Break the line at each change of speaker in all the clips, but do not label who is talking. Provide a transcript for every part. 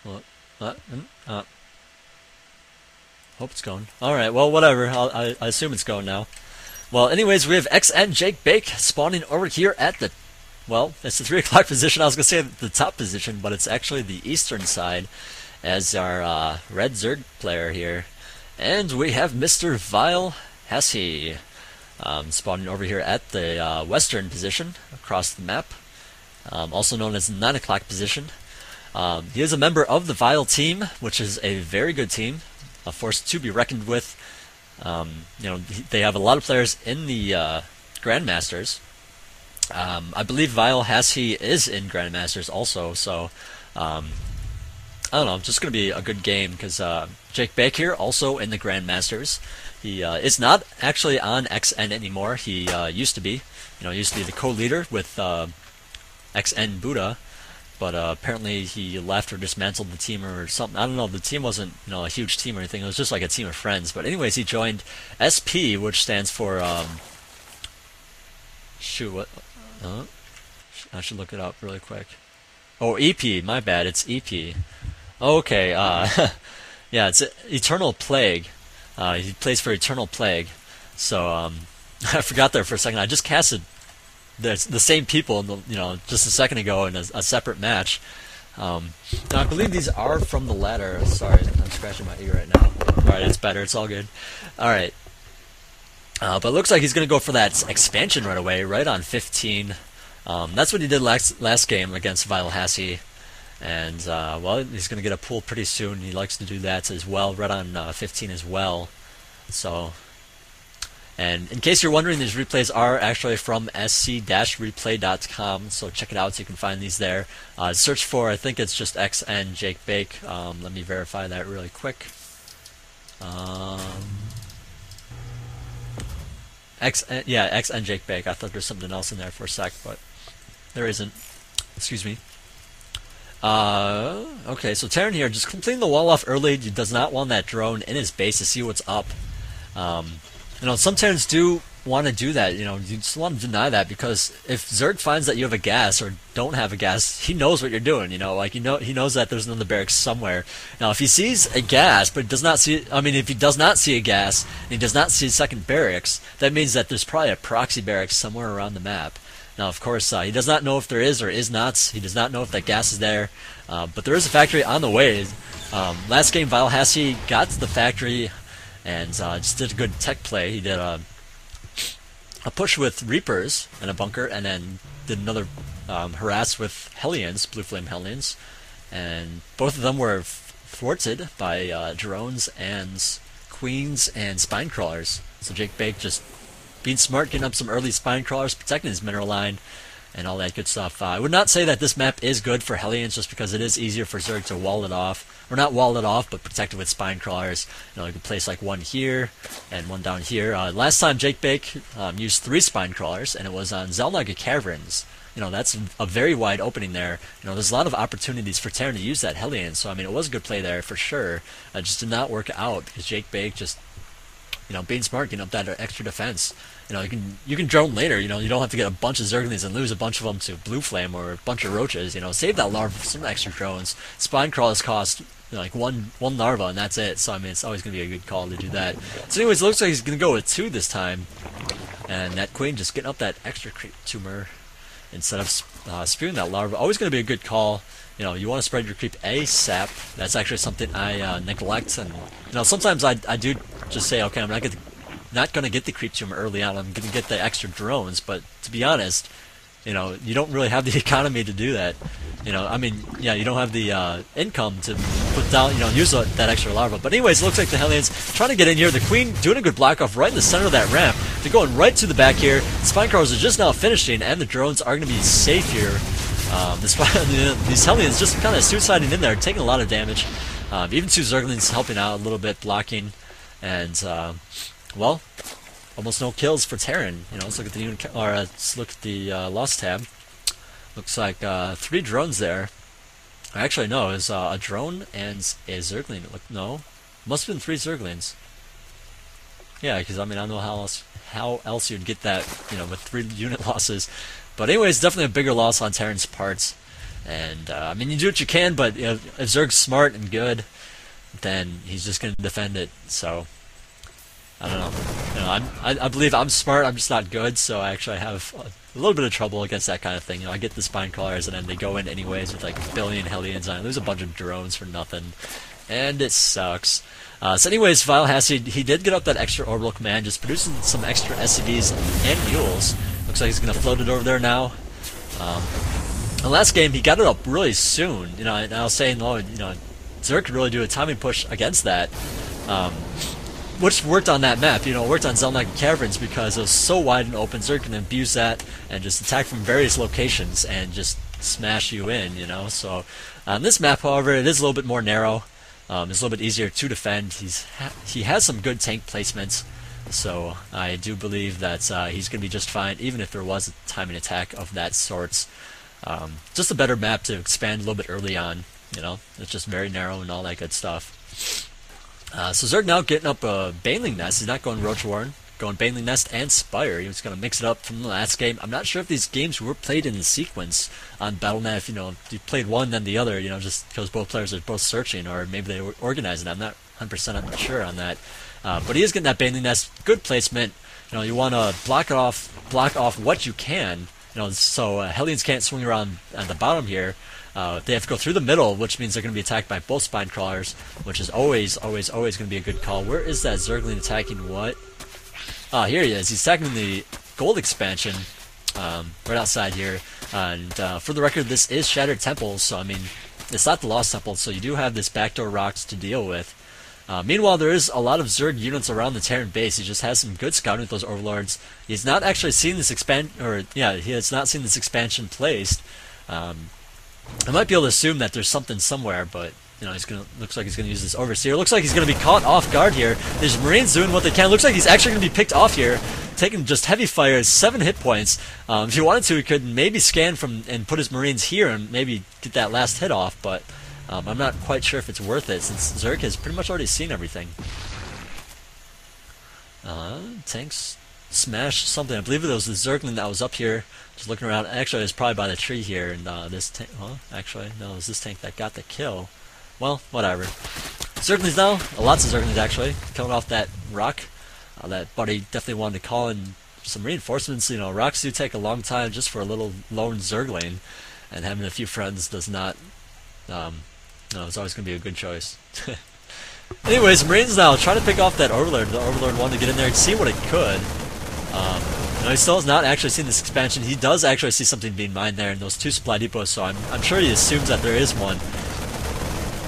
Well, hope it's going. Alright, well, whatever. I assume it's going now. Well, anyways, we have xNJakeBake spawning over here at the, well, it's the 3 o'clock position. I was going to say the top position, but it's actually the eastern side as our red Zerg player here. And we have Mr. vileHasHe spawning over here at the western position across the map, also known as the 9 o'clock position. He is a member of the Vile team, which is a very good team, a force to be reckoned with. They have a lot of players in the Grandmasters. I believe vileHasHe is in Grandmasters also, so I don't know, just going to be a good game because JakeBake here, also in the Grandmasters. He is not actually on XN anymore. He used to be. Used to be the co-leader with XN Buddha, but apparently he left or dismantled the team or something. I don't know. The team wasn't a huge team or anything. It was just like a team of friends. But anyways, he joined SP, which stands for shoot, what? I should look it up really quick. Oh, EP. My bad. It's EP. Okay. Yeah, it's Eternal Plague. He plays for Eternal Plague. So I forgot there for a second. I just casted the same people, just a second ago in a separate match. Now I believe these are from the ladder. Sorry, I'm scratching my ear right now. Alright, it's better. It's all good. Alright. But it looks like he's going to go for that expansion right away, right on 15. That's what he did last game against vileHasHe. And, well, he's going to get a pull pretty soon. He likes to do that as well, right on 15 as well. So, and in case you're wondering, these replays are actually from sc-replay.com, so check it out so you can find these there. Search for, I think it's just xNJakeBake. Let me verify that really quick. xNJakeBake. I thought there's something else in there for a sec, but there isn't. Excuse me. Okay, so Terran here, just completing the wall off early. He does not want that drone in his base to see what's up. Some Terrans do want to do that. You just want to deny that, because if Zerg finds that you have a gas or don't have a gas, he knows what you're doing. He knows that there's another barracks somewhere. Now, if he sees a gas but does not see, if he does not see a gas and he does not see a second barracks, that means that there's probably a proxy barracks somewhere around the map. Now, of course, he does not know if there is or is not. He does not know if that gas is there. But there is a factory on the way. Last game, vileHasHe got to the factory and just did a good tech play. He did a push with Reapers in a bunker, and then did another harass with Hellions, Blue Flame Hellions. And both of them were thwarted by drones and queens and spine crawlers. So JakeBake just being smart, getting up some early spine crawlers, protecting his mineral line, and all that good stuff. I would not say that this map is good for Hellions, just because it is easier for Zerg to wall it off. Or not wall it off, but protect it with spine crawlers. You can place like one here and one down here. Last time JakeBake used 3 spine crawlers, and it was on Zelnaga Caverns. That's a very wide opening there. There's a lot of opportunities for Terran to use that Hellion, so it was a good play there for sure. It just did not work out because JakeBake just being smart, getting up that extra defense. You can drone later. You don't have to get a bunch of Zerglings and lose a bunch of them to Blue Flame or a bunch of Roaches. Save that larva for some extra drones. Spine crawlers cost like one larva, and that's it. So it's always going to be a good call to do that. So anyways, it looks like he's going to go with 2 this time, and that Queen just getting up that extra creep tumor instead of spewing that larva. Always going to be a good call. You want to spread your creep ASAP. That's actually something I neglect, and sometimes I do just say, okay, I'm not going to get the creep tumor early on. I'm going to get the extra drones, but to be honest, you don't really have the economy to do that. You don't have the income to put down, use that extra larva. But anyways, it looks like the Hellions trying to get in here. The Queen doing a good block off right in the center of that ramp. They're going right to the back here. The spine crawlers are just now finishing, and the drones are going to be safe here. These Hellions just kind of suiciding in there, taking a lot of damage. Even 2 Zerglings helping out a little bit, blocking, and well, almost no kills for Terran. Let's look at the let's look at the loss tab. Looks like 3 drones there. Actually, no, it's a drone and a Zergling. No, must have been 3 Zerglings. Yeah, because I don't know how else you'd get that, with 3 unit losses. But anyways, definitely a bigger loss on Terran's parts. And I mean, you do what you can, but you know, if Zerg's smart and good, then he's just going to defend it. So I don't know. You know, I believe I'm smart. I'm just not good. So I actually have a little bit of trouble against that kind of thing. You know, I get the spine crawlers and then they go in anyways with like a billion Hellions on it. Lose a bunch of drones for nothing, and it sucks. So anyways, vileHasHe, he did get up that extra orbital command, just producing some extra SCVs and mules. Looks like he's going to float it over there now. The last game, he got it up really soon. You know, and I was saying, oh, you know, Zerg could really do a timing push against that, which worked on that map. You know, it worked on Zelnok Caverns because it was so wide and open. Zerg can abuse that and just attack from various locations and just smash you in. You know, so on this map, however, it is a little bit more narrow. It's a little bit easier to defend. He has some good tank placements, so I do believe that he's going to be just fine, even if there was a timing attack of that sort. Just a better map to expand a little bit early on. You know, it's just very narrow and all that good stuff. So Zerg now getting up a Baneling Nest. He's not going Roach Warren, going Baneling Nest and Spire. He was going to mix it up from the last game. I'm not sure if these games were played in the sequence on Battle.net. If, you know, you played one then the other, you know, just because both players are both searching, or maybe they were organizing. I'm not 100% sure on that. But he is getting that Baneling Nest. Good placement. You know, you want to block off what you can. You know, so Hellions can't swing around at the bottom here. They have to go through the middle, which means they're going to be attacked by both spine crawlers, which is always going to be a good call. Where is that Zergling attacking what? Here he is. He's attacking the gold expansion right outside here. And for the record, this is Shattered Temples, so I mean, it's not the Lost Temple, so you do have this backdoor rocks to deal with. Meanwhile, there is a lot of Zerg units around the Terran base. He just has some good scouting with those overlords. He's not actually seen this he has not seen this expansion placed. I might be able to assume that there's something somewhere, but you know, looks like he's gonna use this overseer. Looks like he's gonna be caught off guard here. There's Marines doing what they can. Looks like he's actually gonna be picked off here, taking just heavy fire, 7 hit points. If he wanted to, he could maybe scan from and put his Marines here and maybe get that last hit off, but I'm not quite sure if it's worth it since Zerg has pretty much already seen everything. Tanks smashed something. I believe it was the Zergling that was up here, just looking around. Actually, it was probably by the tree here, and this tank. Well, actually, no, it was this tank that got the kill. Well, whatever. Zerglings now, lots of Zerglings actually, killing off that rock. That buddy definitely wanted to call in some reinforcements. You know, rocks do take a long time just for a little lone Zergling, and having a few friends does not. No, it's always going to be a good choice. Anyways, Marines now trying to pick off that Overlord. The Overlord wanted to get in there and see what it could. You know, he still has not actually seen this expansion. He does actually see something being mined there in those 2 supply depots, so I'm sure he assumes that there is one.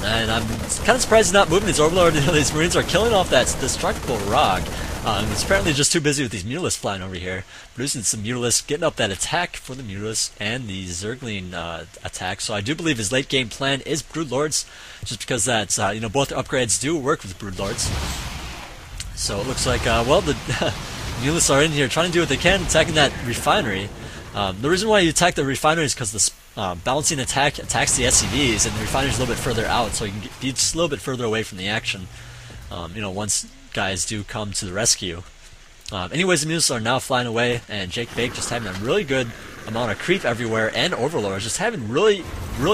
And I'm kind of surprised he's not moving his Overlord. You know, these Marines are killing off that destructible rock. He's apparently just too busy with these Mutalisks flying over here, producing some Mutalisks, getting up that attack for the Mutalisks and the Zergling attack. So I do believe his late game plan is Broodlords, just because that's you know, both upgrades do work with Broodlords. So it looks like well, the Mutalisks are in here trying to do what they can, attacking that refinery. The reason why you attack the refinery is because the balancing attack attacks the SCVs, and the refinery is a little bit further out, so you can be just a little bit further away from the action. You know, once guys do come to the rescue. Anyways, the Mutalisks are now flying away, and xNJakeBake just having a really good amount of creep everywhere, and Overlords just having really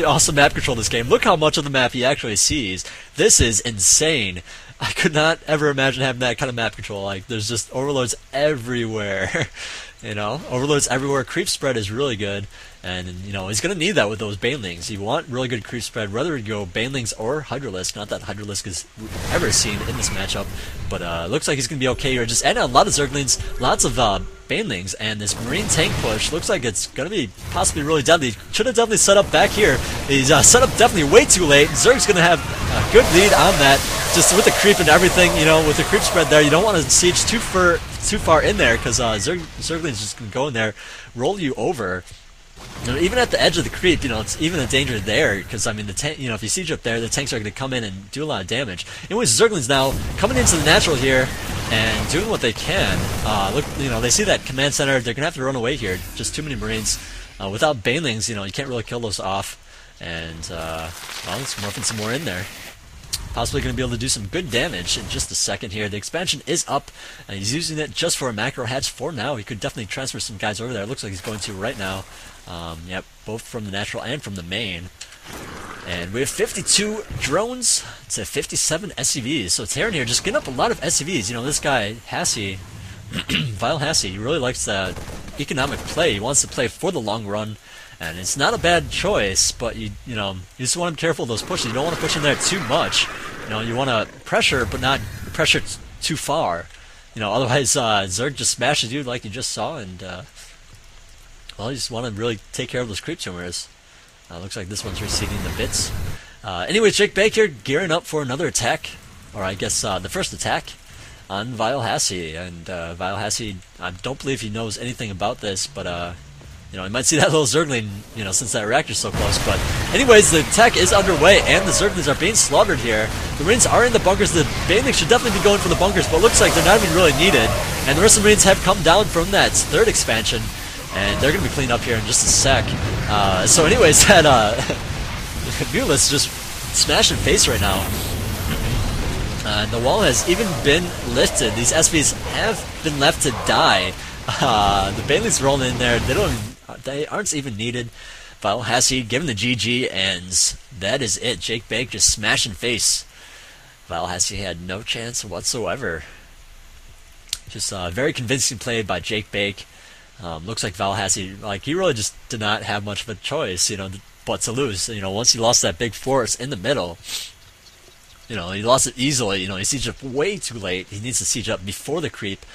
awesome map control this game. Look how much of the map he actually sees. This is insane. I could not ever imagine having that kind of map control. Like, there's just Overlords everywhere. You know, Overlords everywhere. Creep spread is really good, and you know, he's gonna need that with those Banelings. You want really good creep spread, whether you go Banelings or Hydralisk. Not that Hydralisk is ever seen in this matchup, but looks like he's gonna be okay here. Just adding a lot of Zerglings, lots of Banelings, and this Marine tank push looks like it's gonna be possibly really deadly. Should have definitely set up back here. He's set up definitely way too late. Zerg's gonna have a good lead on that, just with the creep and everything. You know, with the creep spread there, you don't want to siege too far in there, because Zergling's just gonna go in there, roll you over. You know, even at the edge of the creep, you know, it's even a danger there, because I mean, the tank, you know, if you siege up there, the tanks are going to come in and do a lot of damage. Anyways, Zerglings now coming into the natural here and doing what they can. Look, you know, they see that command center. They're going to have to run away here. Just too many Marines. Without Banelings, you know, you can't really kill those off. And well, let's morph some more in there. possibly going to be able to do some good damage in just a second here. The expansion is up, and he's using it just for a macro hatch for now. He could definitely transfer some guys over there. It looks like he's going to right now. Yep, both from the natural and from the main. And we have 52 drones to 57 SCVs. So Terran here just getting up a lot of SCVs. You know, this guy, HasHe, vileHasHe, he really likes that economic play. He wants to play for the long run. And it's not a bad choice, but you just want to be careful of those pushes. You don't want to push in there too much. You know, you want to pressure, but not pressure too far. You know, otherwise Zerg just smashes you like you just saw, and well, you just want to really take care of those creep tumors. Looks like this one's receiving the bits. Anyways, JakeBake here gearing up for another attack, or I guess the first attack on vileHasHe. And vileHasHe, I don't believe he knows anything about this, but you know, you might see that little Zergling, you know, since that reactor's so close. But anyways, the attack is underway, and the Zerglings are being slaughtered here. The Marines are in the bunkers. The Banelings should definitely be going for the bunkers, but it looks like they're not even really needed. And the rest of the Marines have come down from that third expansion, and they're going to be cleaned up here in just a sec. So anyways, that Mulus just smashing face right now. The wall has even been lifted. These SVs have been left to die. The Banelings rolling in there. They aren't even needed. vileHasHe giving the GG, and that is it. JakeBake just smashing face. vileHasHe had no chance whatsoever. Just very convincing play by JakeBake. Looks like vileHasHe, like, he really just did not have much of a choice, you know, but to lose. You know, once he lost that big force in the middle, you know, he lost it easily. You know, he sieged up way too late. He needs to siege up before the creep,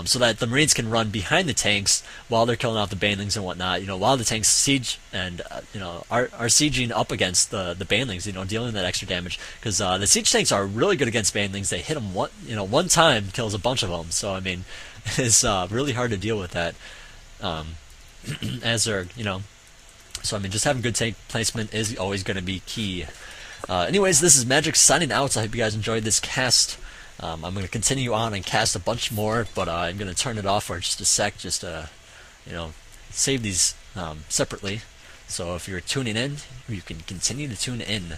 so that the Marines can run behind the tanks while they're killing off the Banelings and whatnot. You know, while the tanks siege and you know, are sieging up against the Banelings. You know, dealing that extra damage, because the siege tanks are really good against Banelings. They hit them one time, kills a bunch of them. So I mean, it's really hard to deal with that. As they're, you know, so I mean, just having good tank placement is always going to be key. Anyways, this is Magic signing out. I hope you guys enjoyed this cast. I'm going to continue on and cast a bunch more, but I'm going to turn it off for just a sec, just to, you know, save these separately. So if you're tuning in, you can continue to tune in.